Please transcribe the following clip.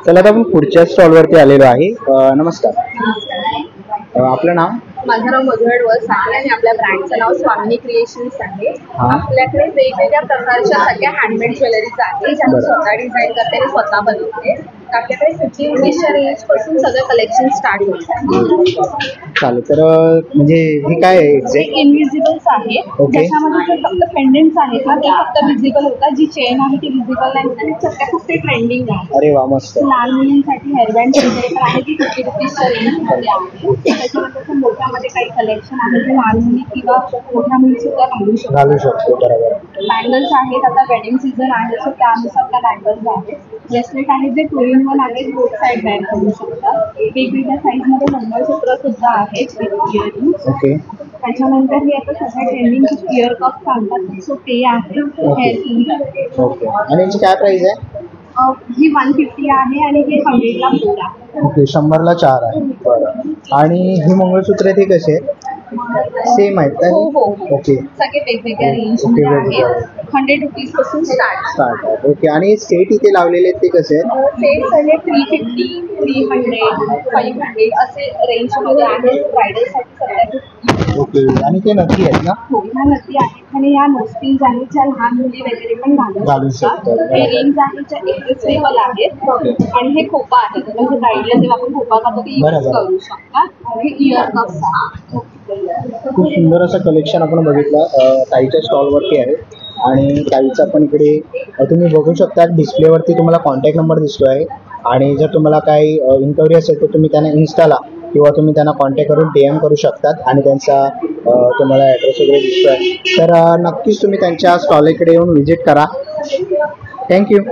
चला आता आपण पुढच्या स्टॉलवरती आलेलो आहे. नमस्कार, आपलं नाव? माझं नाव मधुर वस आहे आणि आपल्या ब्रँडचं नाव स्वामिनी क्रिएशन्स आहे. आपल्याकडे वेगवेगळ्या प्रकारच्या सगळ्या हँडमेड ज्वेलरीज आहेत ज्या मी स्वतः डिझाईन करते आणि स्वतः बनवते. आपल्याकडे 50 रुपीजच्या रेंज पासून सगळं कलेक्शन स्टार्ट होतं. चालेल. तर म्हणजे हे काय आहे एक्झॅक्ट? इनविजिबल्स आहे. त्याच्यामध्ये जे फक्त पेंडेंट्स आहेत ना ते फक्त विजिबल होतात. जी चेन आहे ती विजिबल नाही आणि सध्या खूप ते ट्रेंडिंग आहे. अरे वा, मस्त. लहान मुलींसाठी हेअरबँड वगैरे पण आहे ती 50 रुपीजच्या रेंजमध्ये आहे. त्याच्यानंतर मोठ्यामध्ये काही कलेक्शन आहे जे लहान मुली किंवा मोठ्या मुली सुद्धा घालू शकतो. बरोबर. बँगल्स आहेत. आता वेडिंग सीझन आहे सो त्यानुसार त्या बँगल्स आहेत. ब्रेसलेट आहे जे 2-in-1 आहेत. बोथ साईड बॅग करू शकतात. वेगवेगळ्या साईजमध्ये मंगळसूत्र सुद्धा आहेत विथ इयरिंग्स. ओके. त्याच्यानंतर हे आता सध्या ट्रेंडिंग इयर कप सांगतात सो ते आहे. Hair pins. ओके. आणि याची काय प्राइस आहे? ही 150 आहे आणि हे 100ला 4 आहे. ओके, 100ला 4 आहे. बरं. आणि ही मंगळसूत्र ते कसे आहेत? सेम आहेत का? हो. ओके. सगळे वेगवेगळ्या रेंजमध्ये आहेत. 100 रुपीज पासून स्टार्ट आहे. ओके. आणि सेट इथे लावलेले आहेत ते कसे आहेत? सेट सगळे 350, 300, 500 असे रेंजमध्ये आहेत. ब्रायडलसाठी सध्या. ओके. आणि ते नक्की आहेत ना? हो, ह्या नक्की आहेत आणि ह्या नोस्पिन्स आहेत ज्या लहान मुली वगैरे पण घालू शकतात. हे रिंग्स आहेत ज्या एक्सेसिबल आहेत आणि हे खोपा आहेत म्हणजे ब्राईडला जेव्हा आपण खोपा करतो ते यूज करू शकतात. हे इयर कप्स आहेत. खूप सुंदर असं कलेक्शन आपण बघितलं ताईच्या स्टॉलवरती आहे. आणि ताईचं पण इकडे तुम्ही बघू शकता डिस्प्लेवरती तुम्हाला कॉन्टॅक्ट नंबर दिसतो आहे. आणि जर तुम्हाला काही इन्क्वायरी असेल तर तुम्ही त्यांना इन्स्टाला किंवा तुम्ही त्यांना कॉन्टॅक्ट करून DM करू शकतात आणि त्यांचा तुम्हाला ॲड्रेस वगैरे दिसतो आहे. तर नक्कीच तुम्ही त्यांच्या स्टॉल इकडे येऊन व्हिजिट करा. थँक्यू.